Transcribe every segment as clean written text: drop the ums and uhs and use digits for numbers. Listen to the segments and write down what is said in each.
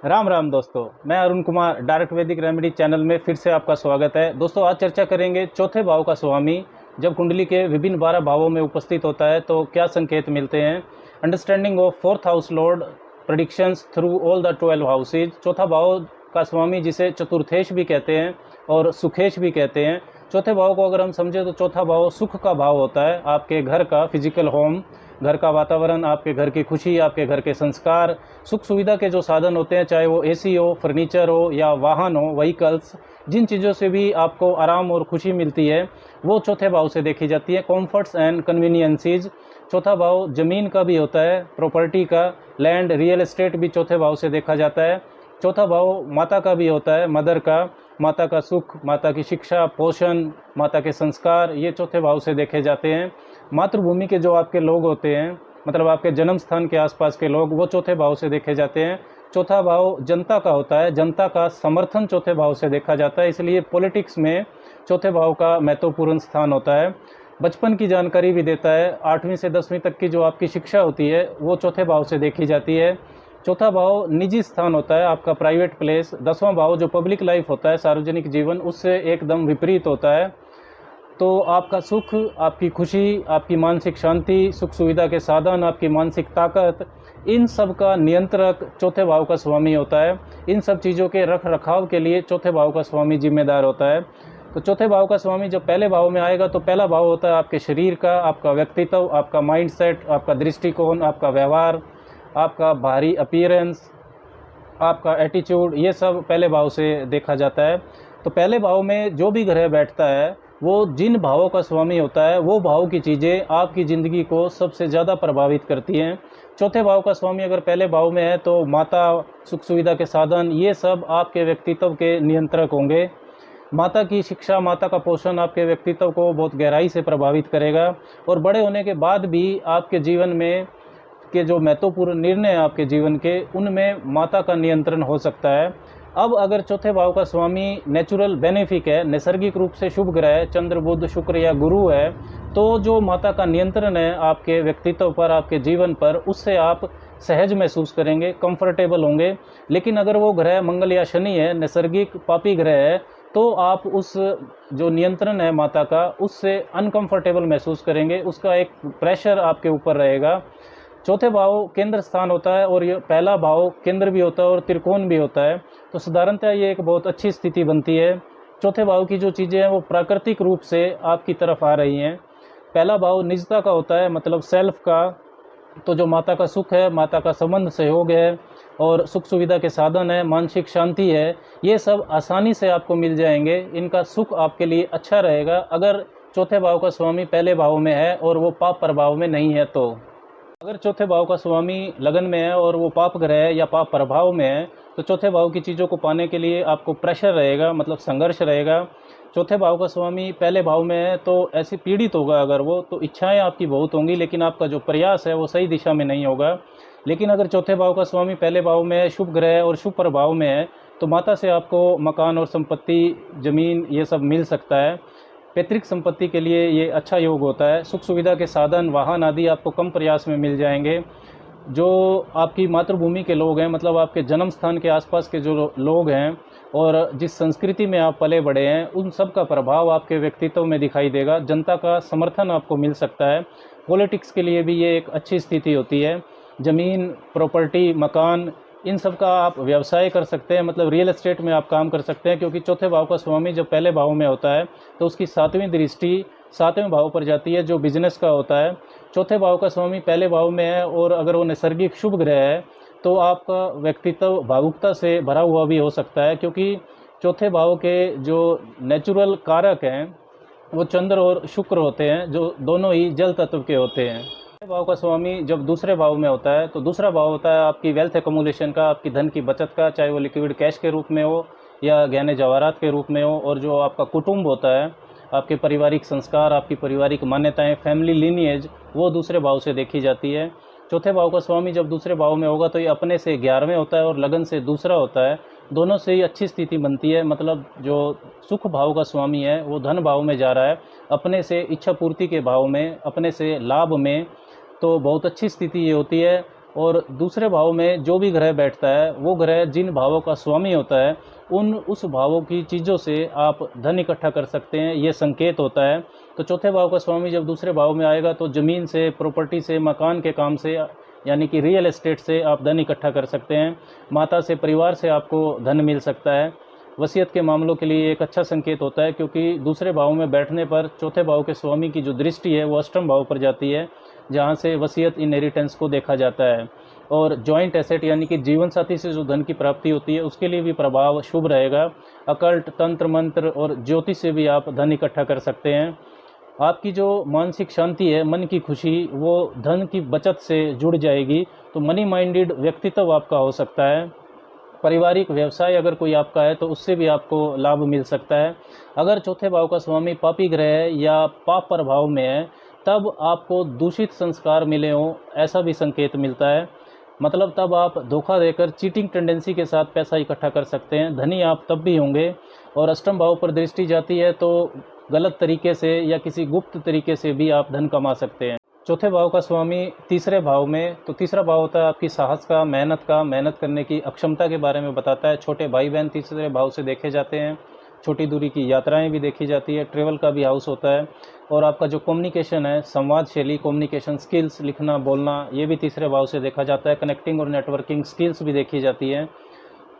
राम राम दोस्तों, मैं अरुण कुमार डायरेक्ट वैदिक रेमेडी चैनल में फिर से आपका स्वागत है। दोस्तों, आज चर्चा करेंगे चौथे भाव का स्वामी जब कुंडली के विभिन्न 12 भावों में उपस्थित होता है तो क्या संकेत मिलते हैं। Understanding of fourth house Lord predictions through all the 12 houses. चौथा भाव का स्वामी जिसे चतुर्थेश भी कहते हैं और सुखेश भी कहते हैं। चौथे भाव को अगर हम समझे तो चौथा भाव सुख का भाव होता है, आपके घर का फिजिकल होम, घर का वातावरण, आपके घर की खुशी, आपके घर के संस्कार, सुख सुविधा के जो साधन होते हैं, चाहे वो एसी हो, फर्नीचर हो या वाहन हो, व्हीकल्स, जिन चीज़ों से भी आपको आराम और खुशी मिलती है वो चौथे भाव से देखी जाती है। कॉम्फर्ट्स एंड कन्वीनियंसीज। चौथा भाव ज़मीन का भी होता है, प्रॉपर्टी का, लैंड, रियल एस्टेट भी चौथे भाव से देखा जाता है। चौथा भाव माता का भी होता है, मदर का, माता का सुख, माता की शिक्षा, पोषण, माता के संस्कार, ये चौथे भाव से देखे जाते हैं। मातृभूमि के जो आपके लोग होते हैं, मतलब आपके जन्म स्थान के आसपास के लोग, वो चौथे भाव से देखे जाते हैं। चौथा भाव जनता का होता है, जनता का समर्थन चौथे भाव से देखा जाता है, इसलिए पॉलिटिक्स में चौथे भाव का महत्वपूर्ण स्थान होता है। बचपन की जानकारी भी देता है, 8वीं से 10वीं तक की जो आपकी शिक्षा होती है वो चौथे भाव से देखी जाती है। चौथा भाव निजी स्थान होता है, आपका प्राइवेट प्लेस। 10वां भाव जो पब्लिक लाइफ होता है, सार्वजनिक जीवन, उससे एकदम विपरीत होता है। तो आपका सुख, आपकी खुशी, आपकी मानसिक शांति, सुख सुविधा के साधन, आपकी मानसिक ताकत, इन सब का नियंत्रक चौथे भाव का स्वामी होता है। इन सब चीज़ों के रख रखाव के लिए चौथे भाव का स्वामी जिम्मेदार होता है। तो चौथे भाव का स्वामी जब पहले भाव में आएगा तो पहला भाव होता है आपके शरीर का, आपका व्यक्तित्व, आपका माइंडसेट, आपका दृष्टिकोण, आपका व्यवहार, आपका बाहरी अपीयरेंस, आपका एटीट्यूड, ये सब पहले भाव से देखा जाता है। तो पहले भाव में जो भी ग्रह बैठता है वो जिन भावों का स्वामी होता है वो भाव की चीज़ें आपकी ज़िंदगी को सबसे ज़्यादा प्रभावित करती हैं। चौथे भाव का स्वामी अगर पहले भाव में है तो माता, सुख सुविधा के साधन, ये सब आपके व्यक्तित्व के नियंत्रक होंगे। माता की शिक्षा, माता का पोषण आपके व्यक्तित्व को बहुत गहराई से प्रभावित करेगा और बड़े होने के बाद भी आपके जीवन में के जो महत्वपूर्ण निर्णय हैं आपके जीवन के, उनमें माता का नियंत्रण हो सकता है। अब अगर चौथे भाव का स्वामी नेचुरल बेनिफिक है, नैसर्गिक रूप से शुभ ग्रह है, चंद्र, बुध, शुक्र या गुरु है, तो जो माता का नियंत्रण है आपके व्यक्तित्व पर, आपके जीवन पर, उससे आप सहज महसूस करेंगे, कंफर्टेबल होंगे। लेकिन अगर वो ग्रह मंगल या शनि है, नैसर्गिक पापी ग्रह है, तो आप उस जो नियंत्रण है माता का, उससे अनकंफर्टेबल महसूस करेंगे, उसका एक प्रेशर आपके ऊपर रहेगा। चौथे भाव केंद्र स्थान होता है और ये पहला भाव केंद्र भी होता है और त्रिकोण भी होता है, तो साधारणतः ये एक बहुत अच्छी स्थिति बनती है। चौथे भाव की जो चीज़ें हैं वो प्राकृतिक रूप से आपकी तरफ आ रही हैं। पहला भाव निजता का होता है, मतलब सेल्फ का, तो जो माता का सुख है, माता का संबंध, सहयोग है और सुख सुविधा के साधन है, मानसिक शांति है, ये सब आसानी से आपको मिल जाएंगे। इनका सुख आपके लिए अच्छा रहेगा अगर चौथे भाव का स्वामी पहले भाव में है और वो पाप प्रभाव में नहीं है। तो अगर चौथे भाव का स्वामी लगन में है और वो पाप ग्रह है या पाप प्रभाव में है तो चौथे भाव की चीज़ों को पाने के लिए आपको प्रेशर रहेगा, मतलब संघर्ष रहेगा। चौथे भाव का स्वामी पहले भाव में है तो ऐसी पीड़ित होगा अगर वो, तो इच्छाएं आपकी बहुत होंगी लेकिन आपका जो प्रयास है वो सही दिशा में नहीं होगा। लेकिन अगर चौथे भाव का स्वामी पहले भाव में है, शुभ ग्रह और शुभ प्रभाव में है, तो माता से आपको मकान और संपत्ति, ज़मीन, ये सब मिल सकता है। पैतृक संपत्ति के लिए ये अच्छा योग होता है। सुख सुविधा के साधन, वाहन आदि आपको कम प्रयास में मिल जाएंगे। जो आपकी मातृभूमि के लोग हैं, मतलब आपके जन्म स्थान के आसपास के जो लोग हैं और जिस संस्कृति में आप पले बड़े हैं, उन सब का प्रभाव आपके व्यक्तित्व में दिखाई देगा। जनता का समर्थन आपको मिल सकता है। पॉलिटिक्स के लिए भी ये एक अच्छी स्थिति होती है। ज़मीन, प्रॉपर्टी, मकान, इन सब का आप व्यवसाय कर सकते हैं, मतलब रियल एस्टेट में आप काम कर सकते हैं, क्योंकि चौथे भाव का स्वामी जब पहले भाव में होता है तो उसकी 7वीं दृष्टि 7वें भाव पर जाती है जो बिजनेस का होता है। चौथे भाव का स्वामी पहले भाव में है और अगर वो नैसर्गिक शुभ ग्रह है तो आपका व्यक्तित्व भावुकता से भरा हुआ भी हो सकता है, क्योंकि चौथे भाव के जो नेचुरल कारक हैं वो चंद्र और शुक्र होते हैं, जो दोनों ही जल तत्व के होते हैं। पहले भाव का स्वामी जब दूसरे भाव में होता है तो दूसरा भाव होता है आपकी वेल्थ एकमुलेशन का, आपकी धन की बचत का, चाहे वो लिक्विड कैश के रूप में हो या गहने जवाहरात के रूप में हो। और जो आपका कुटुंब होता है, आपके पारिवारिक संस्कार, आपकी पारिवारिक मान्यताएं, फैमिली लीनिएज, वो दूसरे भाव से देखी जाती है। चौथे भाव का स्वामी जब दूसरे भाव में होगा तो ये अपने से 11वें होता है और लगन से दूसरा होता है। दोनों से ही अच्छी स्थिति बनती है, मतलब जो सुख भाव का स्वामी है वो धन भाव में जा रहा है, अपने से इच्छा पूर्ति के भाव में, अपने से लाभ में, तो बहुत अच्छी स्थिति ये होती है। और दूसरे भाव में जो भी ग्रह बैठता है वो ग्रह जिन भावों का स्वामी होता है उस भावों की चीज़ों से आप धन इकट्ठा कर सकते हैं, ये संकेत होता है। तो चौथे भाव का स्वामी जब दूसरे भाव में आएगा तो ज़मीन से, प्रॉपर्टी से, मकान के काम से, यानी कि रियल एस्टेट से आप धन इकट्ठा कर सकते हैं। माता से, परिवार से आपको धन मिल सकता है। वसीयत के मामलों के लिए एक अच्छा संकेत होता है, क्योंकि दूसरे भाव में बैठने पर चौथे भाव के स्वामी की जो दृष्टि है वो अष्टम भाव पर जाती है, जहाँ से वसीयत, इनहेरिटेंस को देखा जाता है। और जॉइंट एसेट यानी कि जीवन साथी से जो धन की प्राप्ति होती है उसके लिए भी प्रभाव शुभ रहेगा। अकल्ट, तंत्र मंत्र और ज्योतिष से भी आप धन इकट्ठा कर सकते हैं। आपकी जो मानसिक शांति है, मन की खुशी, वो धन की बचत से जुड़ जाएगी। तो मनी माइंडेड व्यक्तित्व आपका हो सकता है। पारिवारिक व्यवसाय अगर कोई आपका है तो उससे भी आपको लाभ मिल सकता है। अगर चौथे भाव का स्वामी पापी ग्रह है या पाप प्रभाव में है तब आपको दूषित संस्कार मिले हों, ऐसा भी संकेत मिलता है। मतलब तब आप धोखा देकर चीटिंग टेंडेंसी के साथ पैसा इकट्ठा कर सकते हैं। धनी आप तब भी होंगे। और अष्टम भाव पर दृष्टि जाती है तो गलत तरीके से या किसी गुप्त तरीके से भी आप धन कमा सकते हैं। चौथे भाव का स्वामी तीसरे भाव में, तो तीसरा भाव होता है आपकी साहस का, मेहनत करने की अक्षमता के बारे में बताता है। छोटे भाई बहन तीसरे भाव से देखे जाते हैं। छोटी दूरी की यात्राएं भी देखी जाती है। ट्रेवल का भी हाउस होता है। और आपका जो कम्युनिकेशन है, संवाद शैली, कम्युनिकेशन स्किल्स, लिखना बोलना, ये भी तीसरे भाव से देखा जाता है। कनेक्टिंग और नेटवर्किंग स्किल्स भी देखी जाती है।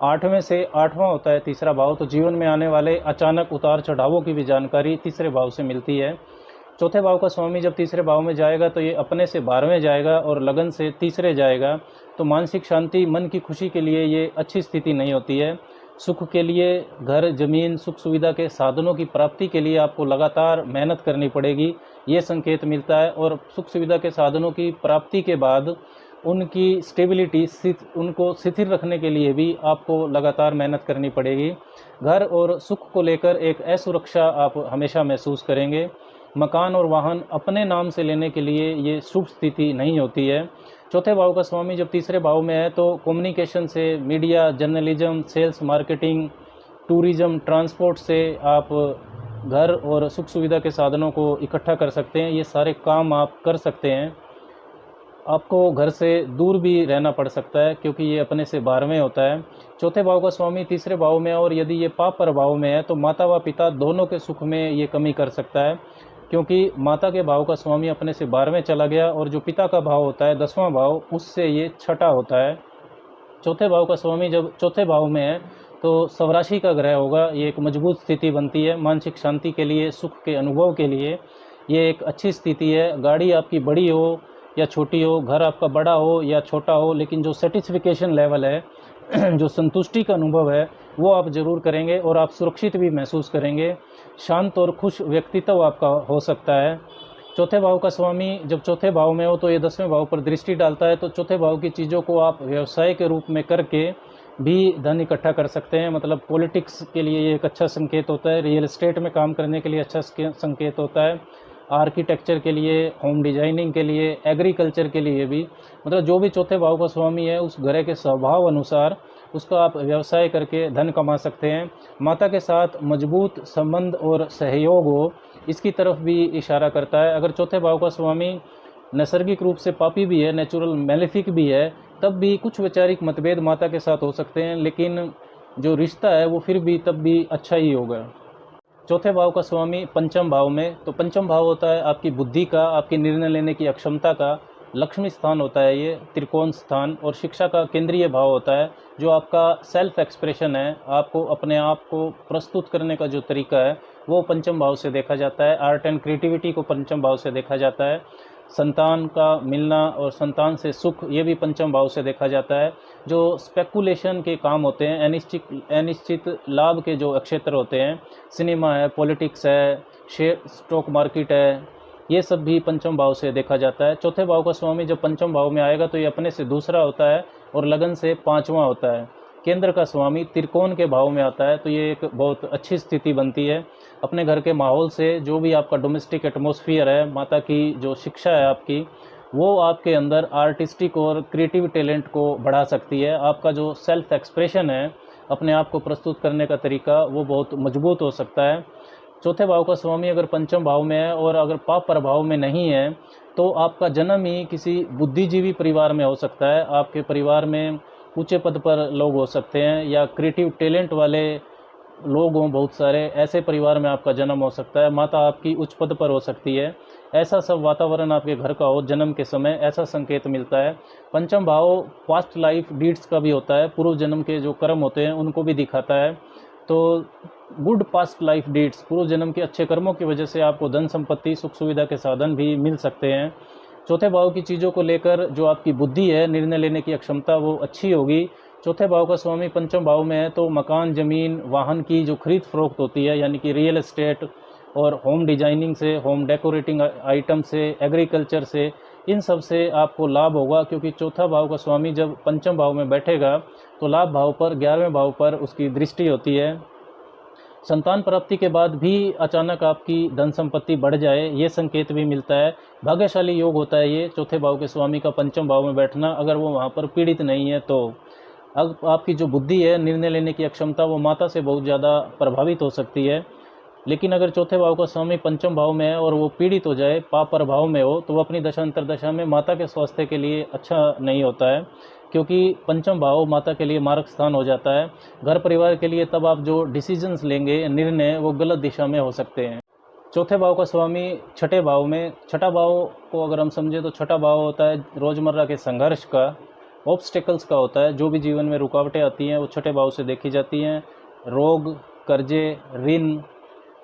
8वें से 8वां होता है तीसरा भाव, तो जीवन में आने वाले अचानक उतार चढ़ावों की भी जानकारी तीसरे भाव से मिलती है। चौथे भाव का स्वामी जब तीसरे भाव में जाएगा तो ये अपने से 12वें जाएगा और लगन से तीसरे जाएगा। तो मानसिक शांति, मन की खुशी के लिए ये अच्छी स्थिति नहीं होती है। सुख के लिए, घर, जमीन, सुख सुविधा के साधनों की प्राप्ति के लिए आपको लगातार मेहनत करनी पड़ेगी, ये संकेत मिलता है। और सुख सुविधा के साधनों की प्राप्ति के बाद उनकी स्टेबिलिटी, उनको स्थिर रखने के लिए भी आपको लगातार मेहनत करनी पड़ेगी। घर और सुख को लेकर एक असुरक्षा आप हमेशा महसूस करेंगे। मकान और वाहन अपने नाम से लेने के लिए ये शुभ स्थिति नहीं होती है। चौथे भाव का स्वामी जब तीसरे भाव में है तो कम्युनिकेशन से, media, journalism, sales, marketing, tourism, transport से आप घर और सुख सुविधा के साधनों को इकट्ठा कर सकते हैं। ये सारे काम आप कर सकते हैं। आपको घर से दूर भी रहना पड़ सकता है क्योंकि ये अपने से 12वें होता है। चौथे भाव का स्वामी तीसरे भाव में है और यदि ये पाप प्रभाव में है तो माता व पिता दोनों के सुख में ये कमी कर सकता है, क्योंकि माता के भाव का स्वामी अपने से 12वें चला गया और जो पिता का भाव होता है 10वां भाव, उससे ये छठा होता है। चौथे भाव का स्वामी जब चौथे भाव में है तो स्वराशि का ग्रह होगा। ये एक मजबूत स्थिति बनती है। मानसिक शांति के लिए, सुख के अनुभव के लिए ये एक अच्छी स्थिति है। गाड़ी आपकी बड़ी हो या छोटी हो, घर आपका बड़ा हो या छोटा हो, लेकिन जो सेटिस्फिकेशन लेवल है जो संतुष्टि का अनुभव है वो आप ज़रूर करेंगे और आप सुरक्षित भी महसूस करेंगे। शांत और खुश व्यक्तित्व आपका हो सकता है। चौथे भाव का स्वामी जब चौथे भाव में हो तो ये 10वें भाव पर दृष्टि डालता है। तो चौथे भाव की चीज़ों को आप व्यवसाय के रूप में करके भी धन इकट्ठा कर सकते हैं। मतलब पॉलिटिक्स के लिए ये एक अच्छा संकेत होता है। रियल एस्टेट में काम करने के लिए अच्छा संकेत होता है। आर्किटेक्चर के लिए, होम डिजाइनिंग के लिए, एग्रीकल्चर के लिए भी, मतलब जो भी चौथे भाव का स्वामी है उस ग्रह के स्वभाव अनुसार उसका आप व्यवसाय करके धन कमा सकते हैं। माता के साथ मजबूत संबंध और सहयोग हो, इसकी तरफ भी इशारा करता है। अगर चौथे भाव का स्वामी नैसर्गिक रूप से पापी भी है, नेचुरल मैलेफिक भी है, तब भी कुछ वैचारिक मतभेद माता के साथ हो सकते हैं, लेकिन जो रिश्ता है वो फिर भी तब भी अच्छा ही होगा। चौथे भाव का स्वामी पंचम भाव में, तो पंचम भाव होता है आपकी बुद्धि का, आपकी निर्णय लेने की अक्षमता का। लक्ष्मी स्थान होता है ये, त्रिकोण स्थान, और शिक्षा का केंद्रीय भाव होता है। जो आपका सेल्फ एक्सप्रेशन है, आपको अपने आप को प्रस्तुत करने का जो तरीका है वो पंचम भाव से देखा जाता है। आर्ट एंड क्रिएटिविटी को पंचम भाव से देखा जाता है। संतान का मिलना और संतान से सुख, ये भी पंचम भाव से देखा जाता है। जो स्पेकुलेशन के काम होते हैं, अनिश्चित लाभ के जो क्षेत्र होते हैं, सिनेमा है, पॉलिटिक्स है, शेयर स्टॉक मार्केट है, ये सब भी पंचम भाव से देखा जाता है। चौथे भाव का स्वामी जब पंचम भाव में आएगा तो ये अपने से दूसरा होता है और लगन से 5वां होता है। केंद्र का स्वामी त्रिकोण के भाव में आता है तो ये एक बहुत अच्छी स्थिति बनती है। अपने घर के माहौल से, जो भी आपका डोमेस्टिक एटमॉस्फेयर है, माता की जो शिक्षा है आपकी, वो आपके अंदर आर्टिस्टिक और क्रिएटिव टैलेंट को बढ़ा सकती है। आपका जो सेल्फ एक्सप्रेशन है, अपने आप को प्रस्तुत करने का तरीका, वो बहुत मजबूत हो सकता है। चौथे भाव का स्वामी अगर पंचम भाव में है और अगर पाप प्रभाव में नहीं है तो आपका जन्म ही किसी बुद्धिजीवी परिवार में हो सकता है। आपके परिवार में ऊंचे पद पर लोग हो सकते हैं या क्रिएटिव टैलेंट वाले लोग हों बहुत सारे, ऐसे परिवार में आपका जन्म हो सकता है। माता आपकी उच्च पद पर हो सकती है। ऐसा सब वातावरण आपके घर का हो जन्म के समय, ऐसा संकेत मिलता है। पंचम भाव पास्ट लाइफ डीड्स का भी होता है, पूर्व जन्म के जो कर्म होते हैं उनको भी दिखाता है। तो गुड पास्ट लाइफ डीड्स, पूर्व जन्म के अच्छे कर्मों की वजह से आपको धन संपत्ति सुख सुविधा के साधन भी मिल सकते हैं। चौथे भाव की चीज़ों को लेकर जो आपकी बुद्धि है, निर्णय लेने की क्षमता, वो अच्छी होगी। चौथे भाव का स्वामी पंचम भाव में है तो मकान, ज़मीन, वाहन की जो खरीद फरोख्त होती है, यानी कि रियल एस्टेट और होम डिजाइनिंग से, होम डेकोरेटिंग आइटम से, एग्रीकल्चर से, इन सब से आपको लाभ होगा। क्योंकि चौथा भाव का स्वामी जब पंचम भाव में बैठेगा तो लाभ भाव पर, 11वें भाव पर उसकी दृष्टि होती है। संतान प्राप्ति के बाद भी अचानक आपकी धन संपत्ति बढ़ जाए, ये संकेत भी मिलता है। भाग्यशाली योग होता है ये चौथे भाव के स्वामी का पंचम भाव में बैठना, अगर वो वहाँ पर पीड़ित नहीं है तो। अब आपकी जो बुद्धि है, निर्णय लेने की अक्षमता, वो माता से बहुत ज़्यादा प्रभावित हो सकती है। लेकिन अगर चौथे भाव का स्वामी पंचम भाव में है और वो पीड़ित हो जाए, पाप प्रभाव में हो, तो वो अपनी दशा अंतरदशा में माता के स्वास्थ्य के लिए अच्छा नहीं होता है। क्योंकि पंचम भाव माता के लिए मार्ग स्थान हो जाता है। घर परिवार के लिए तब आप जो डिसीजंस लेंगे, निर्णय, वो गलत दिशा में हो सकते हैं। चौथे भाव का स्वामी छठे भाव में, छठा भाव को अगर हम समझें तो छठा भाव होता है रोज़मर्रा के संघर्ष का, ऑब्स्टेकल्स का होता है। जो भी जीवन में रुकावटें आती हैं वो छठे भाव से देखी जाती हैं। रोग, कर्जे, ऋण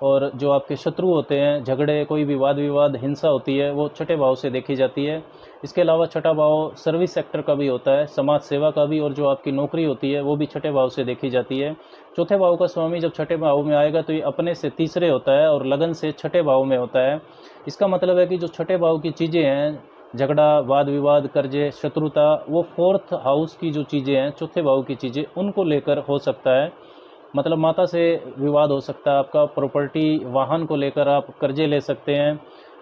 और जो आपके शत्रु होते हैं, झगड़े, कोई भी वाद विवाद, हिंसा होती है, वो छठे भाव से देखी जाती है। इसके अलावा छठा भाव सर्विस सेक्टर का भी होता है, समाज सेवा का भी, और जो आपकी नौकरी होती है वो भी छठे भाव से देखी जाती है। चौथे भाव का स्वामी जब छठे भाव में आएगा तो ये अपने से तीसरे होता है और लगन से छठे भाव में होता है। इसका मतलब है कि जो छठे भाव की चीज़ें हैं, झगड़ा, वाद विवाद, कर्जे, शत्रुता, वो फोर्थ हाउस की जो चीज़ें हैं, चौथे भाव की चीज़ें, उनको लेकर हो सकता है। मतलब माता से विवाद हो सकता है आपका, प्रॉपर्टी, वाहन को लेकर आप कर्जे ले सकते हैं,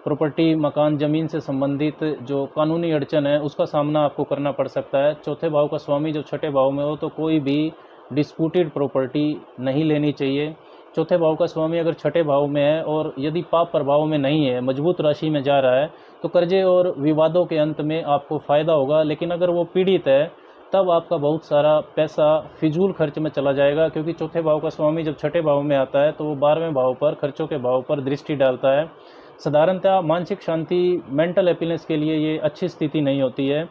प्रॉपर्टी, मकान, ज़मीन से संबंधित जो कानूनी अड़चन है उसका सामना आपको करना पड़ सकता है। चौथे भाव का स्वामी जब छठे भाव में हो तो कोई भी डिस्प्यूटेड प्रॉपर्टी नहीं लेनी चाहिए। चौथे भाव का स्वामी अगर छठे भाव में है और यदि पाप प्रभाव में नहीं है, मजबूत राशि में जा रहा है, तो कर्जे और विवादों के अंत में आपको फ़ायदा होगा। लेकिन अगर वो पीड़ित है तब आपका बहुत सारा पैसा फिजूल खर्च में चला जाएगा। क्योंकि चौथे भाव का स्वामी जब छठे भाव में आता है तो वो 12वें भाव पर, खर्चों के भाव पर दृष्टि डालता है। साधारणतः मानसिक शांति, मेंटल हैप्पीनेस के लिए ये अच्छी स्थिति नहीं होती है।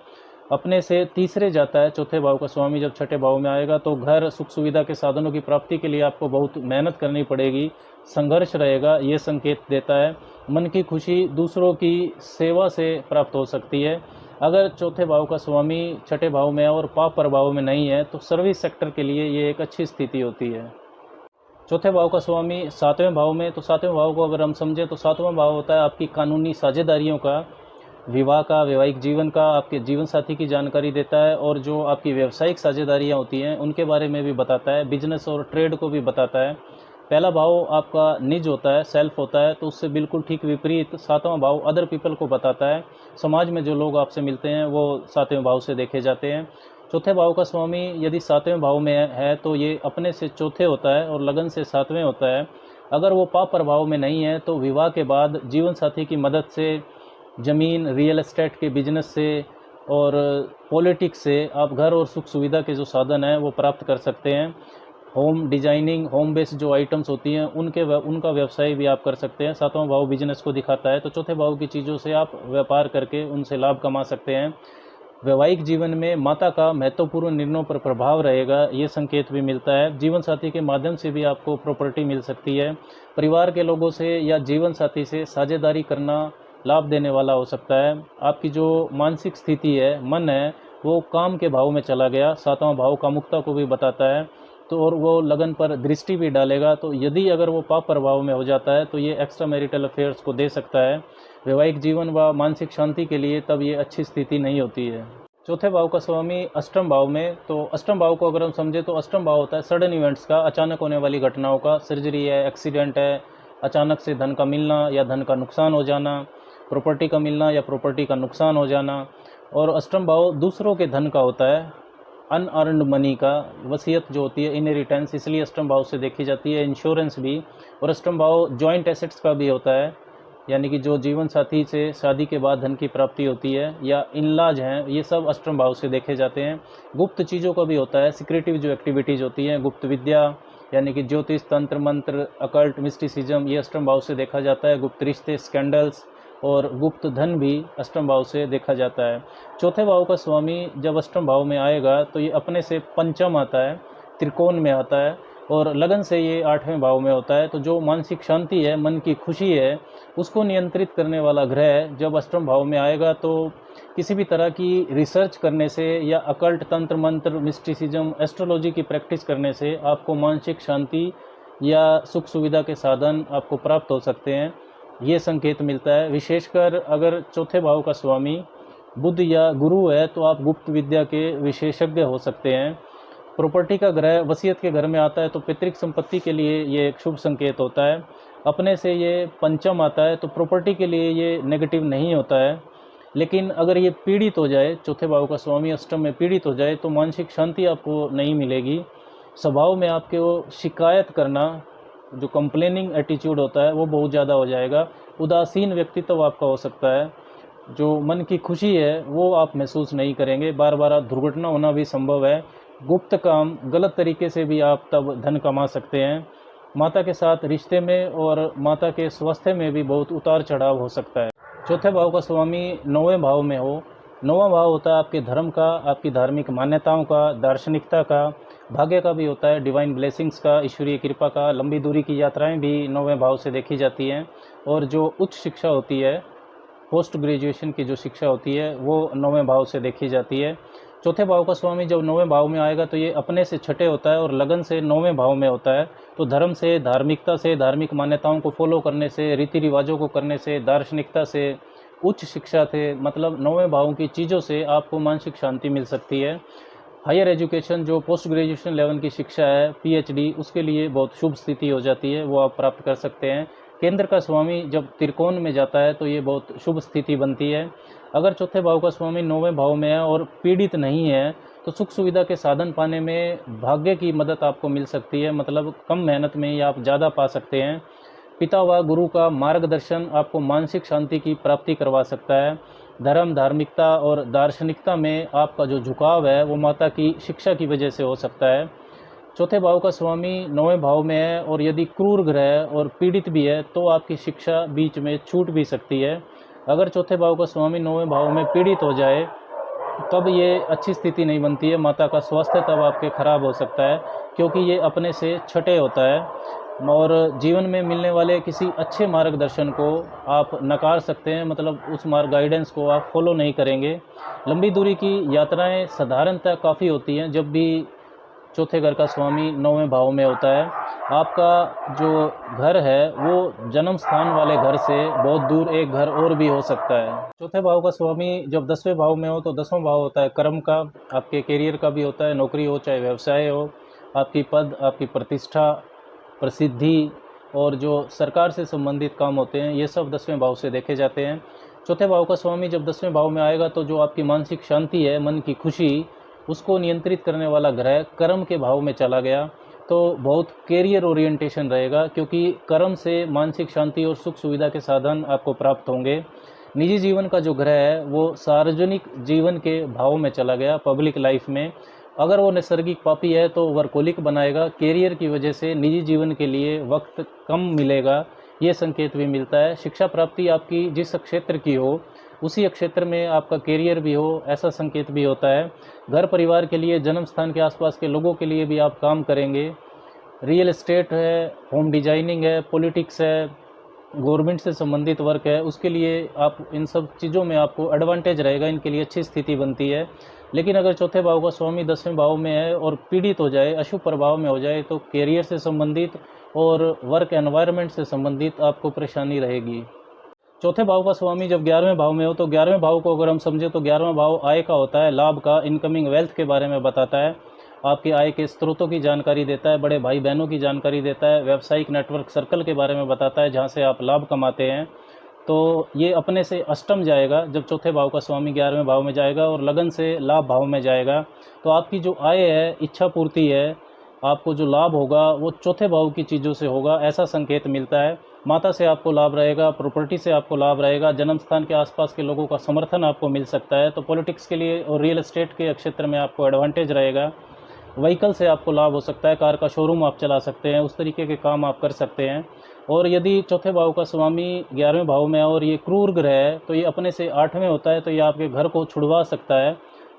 अपने से तीसरे जाता है चौथे भाव का स्वामी जब छठे भाव में आएगा तो घर, सुख सुविधा के साधनों की प्राप्ति के लिए आपको बहुत मेहनत करनी पड़ेगी, संघर्ष रहेगा, ये संकेत देता है। मन की खुशी दूसरों की सेवा से प्राप्त हो सकती है। अगर चौथे भाव का स्वामी छठे भाव में है और पाप प्रभाव में नहीं है तो सर्विस सेक्टर के लिए ये एक अच्छी स्थिति होती है। चौथे भाव का स्वामी सातवें भाव में, तो सातवें भाव को अगर हम समझें तो सातवां भाव होता है आपकी कानूनी साझेदारियों का, विवाह का, वैवाहिक जीवन का, आपके जीवन साथी की जानकारी देता है, और जो आपकी व्यावसायिक साझेदारियां होती हैं उनके बारे में भी बताता है, बिजनेस और ट्रेड को भी बताता है। पहला भाव आपका निज होता है, सेल्फ होता है, तो उससे बिल्कुल ठीक विपरीत सातवां भाव अदर पीपल को बताता है। समाज में जो लोग आपसे मिलते हैं वो सातवें भाव से देखे जाते हैं। चौथे भाव का स्वामी यदि सातवें भाव में है तो ये अपने से चौथे होता है और लगन से सातवें होता है। अगर वो पाप प्रभाव में नहीं है तो विवाह के बाद जीवन साथी की मदद से, ज़मीन, रियल एस्टेट के बिजनेस से और पॉलिटिक्स से आप घर और सुख सुविधा के जो साधन हैं वो प्राप्त कर सकते हैं। होम डिजाइनिंग, होम बेस्ड जो आइटम्स होती हैं उनका व्यवसाय भी आप कर सकते हैं। सातवां भाव बिजनेस को दिखाता है, तो चौथे भाव की चीज़ों से आप व्यापार करके उनसे लाभ कमा सकते हैं। वैवाहिक जीवन में माता का महत्वपूर्ण निर्णयों पर प्रभाव रहेगा, ये संकेत भी मिलता है। जीवन साथी के माध्यम से भी आपको प्रॉपर्टी मिल सकती है। परिवार के लोगों से या जीवन साथी से साझेदारी करना लाभ देने वाला हो सकता है। आपकी जो मानसिक स्थिति है, मन है, वो काम के भाव में चला गया, सातवां भाव कामुकता को भी बताता है, तो और वो लगन पर दृष्टि भी डालेगा। तो यदि अगर वो पाप प्रभाव में हो जाता है तो ये एक्स्ट्रा मैरिटल अफेयर्स को दे सकता है। वैवाहिक जीवन व मानसिक शांति के लिए तब ये अच्छी स्थिति नहीं होती है। चौथे भाव का स्वामी अष्टम भाव में, तो अष्टम भाव को अगर हम समझे तो अष्टम भाव होता है सडन इवेंट्स का, अचानक होने वाली घटनाओं का। सर्जरी है, एक्सीडेंट है, अचानक से धन का मिलना या धन का नुकसान हो जाना, प्रॉपर्टी का मिलना या प्रॉपर्टी का नुकसान हो जाना। और अष्टम भाव दूसरों के धन का होता है, अनअर्न्ड मनी का, वसीयत जो होती है, इनहेरिटेंस, इसलिए अष्टम भाव से देखी जाती है। इंश्योरेंस भी, और अष्टम भाव जॉइंट एसेट्स का भी होता है, यानी कि जो जीवन साथी से शादी के बाद धन की प्राप्ति होती है, या इनलाज हैं, ये सब अष्टम भाव से देखे जाते हैं। गुप्त चीज़ों का भी होता है, सिक्रेटिव जो एक्टिविटीज़ होती हैं, गुप्त विद्या यानी कि ज्योतिष, तंत्र मंत्र, अकल्ट, मिस्टिसिज्म, ये अष्टम भाव से देखा जाता है। गुप्त रिश्ते, स्कैंडल्स और गुप्त धन भी अष्टम भाव से देखा जाता है। चौथे भाव का स्वामी जब अष्टम भाव में आएगा तो ये अपने से पंचम आता है, त्रिकोण में आता है, और लगन से ये आठवें भाव में होता है। तो जो मानसिक शांति है, मन की खुशी है, उसको नियंत्रित करने वाला ग्रह जब अष्टम भाव में आएगा तो किसी भी तरह की रिसर्च करने से या अकल्ट, तंत्र मंत्र, मिस्टिसिज्म, एस्ट्रोलॉजी की प्रैक्टिस करने से आपको मानसिक शांति या सुख सुविधा के साधन आपको प्राप्त हो सकते हैं, ये संकेत मिलता है। विशेषकर अगर चौथे भाव का स्वामी बुध या गुरु है तो आप गुप्त विद्या के विशेषज्ञ हो सकते हैं। प्रॉपर्टी का ग्रह वसीयत के घर में आता है तो पैतृक संपत्ति के लिए ये एक शुभ संकेत होता है। अपने से ये पंचम आता है तो प्रॉपर्टी के लिए ये नेगेटिव नहीं होता है। लेकिन अगर ये पीड़ित हो जाए, चौथे भाव का स्वामी अष्टम में पीड़ित हो जाए, तो मानसिक शांति आपको नहीं मिलेगी। स्वभाव में आपके वो शिकायत करना, जो कंप्लेनिंग एटीट्यूड होता है, वो बहुत ज़्यादा हो जाएगा। उदासीन व्यक्तित्व आपका हो सकता है। जो मन की खुशी है वो आप महसूस नहीं करेंगे। बार बार दुर्घटना होना भी संभव है। गुप्त काम, गलत तरीके से भी आप तब धन कमा सकते हैं। माता के साथ रिश्ते में और माता के स्वास्थ्य में भी बहुत उतार चढ़ाव हो सकता है। चौथे भाव का स्वामी नौवें भाव में हो, नौवां भाव होता है आपके धर्म का, आपकी धार्मिक मान्यताओं का, दार्शनिकता का, भाग्य का भी होता है, डिवाइन ब्लेसिंग्स का, ईश्वरीय कृपा का। लंबी दूरी की यात्राएं भी नौवें भाव से देखी जाती हैं, और जो उच्च शिक्षा होती है, पोस्ट ग्रेजुएशन की जो शिक्षा होती है, वो नौवें भाव से देखी जाती है। चौथे भाव का स्वामी जब नौवें भाव में आएगा तो ये अपने से छठे होता है और लगन से नौवें भाव में होता है। तो धर्म से, धार्मिकता से, धार्मिक मान्यताओं को फॉलो करने से, रीति रिवाजों को करने से, दार्शनिकता से, उच्च शिक्षा से, मतलब नौवें भाव की चीज़ों से आपको मानसिक शांति मिल सकती है। हायर एजुकेशन, जो पोस्ट ग्रेजुएशन लेवल की शिक्षा है, पीएचडी, उसके लिए बहुत शुभ स्थिति हो जाती है, वो आप प्राप्त कर सकते हैं। केंद्र का स्वामी जब त्रिकोण में जाता है तो ये बहुत शुभ स्थिति बनती है। अगर चौथे भाव का स्वामी नौवें भाव में है और पीड़ित नहीं है तो सुख सुविधा के साधन पाने में भाग्य की मदद आपको मिल सकती है, मतलब कम मेहनत में ही आप ज़्यादा पा सकते हैं। पिता व गुरु का मार्गदर्शन आपको मानसिक शांति की प्राप्ति करवा सकता है। धर्म, धार्मिकता और दार्शनिकता में आपका जो झुकाव है वो माता की शिक्षा की वजह से हो सकता है। चौथे भाव का स्वामी नौवें भाव में है और यदि क्रूर ग्रह और पीड़ित भी है तो आपकी शिक्षा बीच में छूट भी सकती है। अगर चौथे भाव का स्वामी नौवें भाव में पीड़ित हो जाए तब ये अच्छी स्थिति नहीं बनती है। माता का स्वास्थ्य तब आपके खराब हो सकता है, क्योंकि ये अपने से छठे होता है, और जीवन में मिलने वाले किसी अच्छे मार्गदर्शन को आप नकार सकते हैं, मतलब उस गाइडेंस को आप फॉलो नहीं करेंगे। लंबी दूरी की यात्राएं साधारणतः काफ़ी होती हैं जब भी चौथे घर का स्वामी नौवें भाव में होता है। आपका जो घर है वो जन्म स्थान वाले घर से बहुत दूर एक घर और भी हो सकता है। चौथे भाव का स्वामी जब 10वें भाव में हो तो 10वां भाव होता है कर्म का, आपके करियर का भी होता है, नौकरी हो चाहे व्यवसाय हो, आपकी पद, आपकी प्रतिष्ठा, प्रसिद्धि और जो सरकार से संबंधित काम होते हैं, ये सब 10वें भाव से देखे जाते हैं। चौथे भाव का स्वामी जब 10वें भाव में आएगा तो जो आपकी मानसिक शांति है, मन की खुशी, उसको नियंत्रित करने वाला ग्रह कर्म के भाव में चला गया तो बहुत कैरियर ओरिएंटेशन रहेगा, क्योंकि कर्म से मानसिक शांति और सुख सुविधा के साधन आपको प्राप्त होंगे। निजी जीवन का जो ग्रह है वो सार्वजनिक जीवन के भाव में चला गया, पब्लिक लाइफ में। अगर वो नैसर्गिक पापी है तो वर्कोलिक बनाएगा, कैरियर की वजह से निजी जीवन के लिए वक्त कम मिलेगा, ये संकेत भी मिलता है। शिक्षा प्राप्ति आपकी जिस क्षेत्र की हो उसी क्षेत्र में आपका कैरियर भी हो, ऐसा संकेत भी होता है। घर परिवार के लिए, जन्म स्थान के आसपास के लोगों के लिए भी आप काम करेंगे। रियल एस्टेट है, होम डिजाइनिंग है, पॉलिटिक्स है, गवर्नमेंट से संबंधित वर्क है, उसके लिए आप इन सब चीज़ों में आपको एडवांटेज रहेगा, इनके लिए अच्छी स्थिति बनती है। लेकिन अगर चौथे भाव का स्वामी 10वें भाव में है और पीड़ित हो जाए, अशुभ प्रभाव में हो जाए, तो कैरियर से संबंधित और वर्क एनवायरनमेंट से संबंधित आपको परेशानी रहेगी। चौथे भाव का स्वामी जब 11वें भाव में हो तो 11वें भाव को अगर हम समझे तो 11वां भाव आय का होता है, लाभ का, इनकमिंग वेल्थ के बारे में बताता है, आपकी आय के स्रोतों की जानकारी देता है, बड़े भाई बहनों की जानकारी देता है, व्यावसायिक नेटवर्क सर्कल के बारे में बताता है जहां से आप लाभ कमाते हैं। तो ये अपने से अष्टम जाएगा जब चौथे भाव का स्वामी 11वें भाव में जाएगा और लगन से लाभ भाव में जाएगा। तो आपकी जो आय है, इच्छा पूर्ति है, आपको जो लाभ होगा वो चौथे भाव की चीज़ों से होगा, ऐसा संकेत मिलता है। माता से आपको लाभ रहेगा, प्रॉपर्टी से आपको लाभ रहेगा, जन्म स्थान के आसपास के लोगों का समर्थन आपको मिल सकता है। तो पॉलिटिक्स के लिए और रियल एस्टेट के क्षेत्र में आपको एडवांटेज रहेगा। व्हीकल से आपको लाभ हो सकता है, कार का शोरूम आप चला सकते हैं, उस तरीके के काम आप कर सकते हैं। और यदि चौथे भाव का स्वामी 11वें भाव में और ये क्रूर ग्रह है तो ये अपने से 8वें होता है, तो ये आपके घर को छुड़वा सकता है।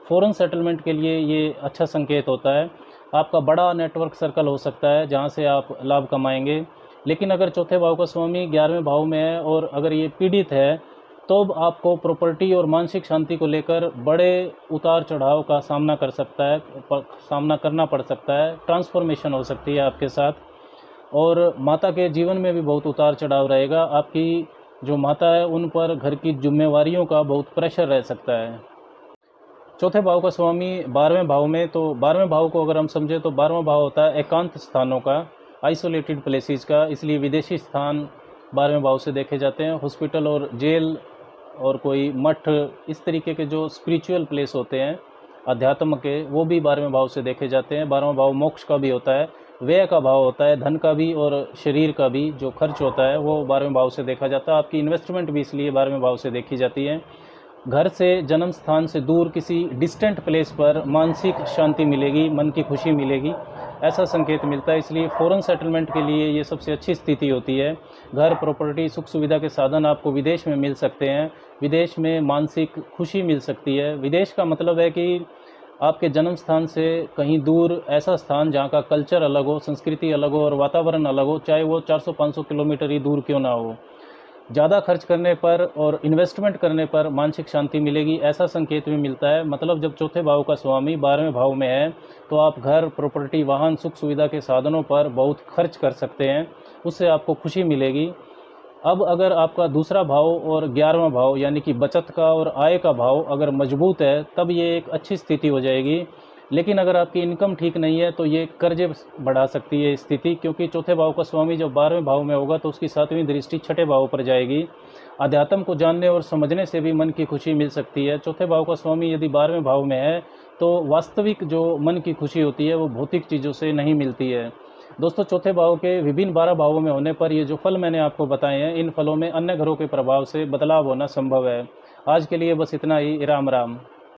फॉरेन सेटलमेंट के लिए ये अच्छा संकेत होता है। आपका बड़ा नेटवर्क सर्कल हो सकता है जहाँ से आप लाभ कमाएंगे। लेकिन अगर चौथे भाव का स्वामी 11वें भाव में है और अगर ये पीड़ित है तो आपको प्रॉपर्टी और मानसिक शांति को लेकर बड़े उतार चढ़ाव का सामना करना पड़ सकता है। ट्रांसफॉर्मेशन हो सकती है आपके साथ, और माता के जीवन में भी बहुत उतार चढ़ाव रहेगा। आपकी जो माता है उन पर घर की जिम्मेवारियों का बहुत प्रेशर रह सकता है। चौथे भाव का स्वामी 12वें भाव में, तो 12वें भाव को अगर हम समझें तो 12वां भाव होता है एकांत स्थानों का, आइसोलेटेड प्लेसेस का, इसलिए विदेशी स्थान 12वें भाव से देखे जाते हैं। हॉस्पिटल और जेल और कोई मठ, इस तरीके के जो स्पिरिचुअल प्लेस होते हैं अध्यात्म के, वो भी 12वें भाव से देखे जाते हैं। 12वां भाव मोक्ष का भी होता है, व्यय का भाव होता है, धन का भी और शरीर का भी जो खर्च होता है वो 12वें भाव से देखा जाता है। आपकी इन्वेस्टमेंट भी इसलिए 12वें भाव से देखी जाती है। घर से, जन्म स्थान से दूर किसी डिस्टेंट प्लेस पर मानसिक शांति मिलेगी, मन की खुशी मिलेगी, ऐसा संकेत मिलता है। इसलिए फॉरेन सेटलमेंट के लिए ये सबसे अच्छी स्थिति होती है। घर, प्रॉपर्टी, सुख सुविधा के साधन आपको विदेश में मिल सकते हैं। विदेश में मानसिक खुशी मिल सकती है। विदेश का मतलब है कि आपके जन्म स्थान से कहीं दूर ऐसा स्थान जहाँ का कल्चर अलग हो, संस्कृति अलग हो और वातावरण अलग हो, चाहे वो 400-500 किलोमीटर ही दूर क्यों ना हो। ज़्यादा खर्च करने पर और इन्वेस्टमेंट करने पर मानसिक शांति मिलेगी, ऐसा संकेत भी मिलता है। मतलब जब चौथे भाव का स्वामी 12वें भाव में है तो आप घर, प्रॉपर्टी, वाहन, सुख सुविधा के साधनों पर बहुत खर्च कर सकते हैं, उससे आपको खुशी मिलेगी। अब अगर आपका दूसरा भाव और 11वां भाव यानी कि बचत का और आय का भाव अगर मजबूत है तब ये एक अच्छी स्थिति हो जाएगी। लेकिन अगर आपकी इनकम ठीक नहीं है तो ये कर्जे बढ़ा सकती है स्थिति, क्योंकि चौथे भाव का स्वामी जब 12वें भाव में होगा तो उसकी 7वीं दृष्टि छठे भाव पर जाएगी। अध्यात्म को जानने और समझने से भी मन की खुशी मिल सकती है। चौथे भाव का स्वामी यदि 12वें भाव में है तो वास्तविक जो मन की खुशी होती है वो भौतिक चीज़ों से नहीं मिलती है। दोस्तों, चौथे भाव के विभिन्न 12 भावों में होने पर ये जो फल मैंने आपको बताए हैं, इन फलों में अन्य ग्रहों के प्रभाव से बदलाव होना संभव है। आज के लिए बस इतना ही। राम राम।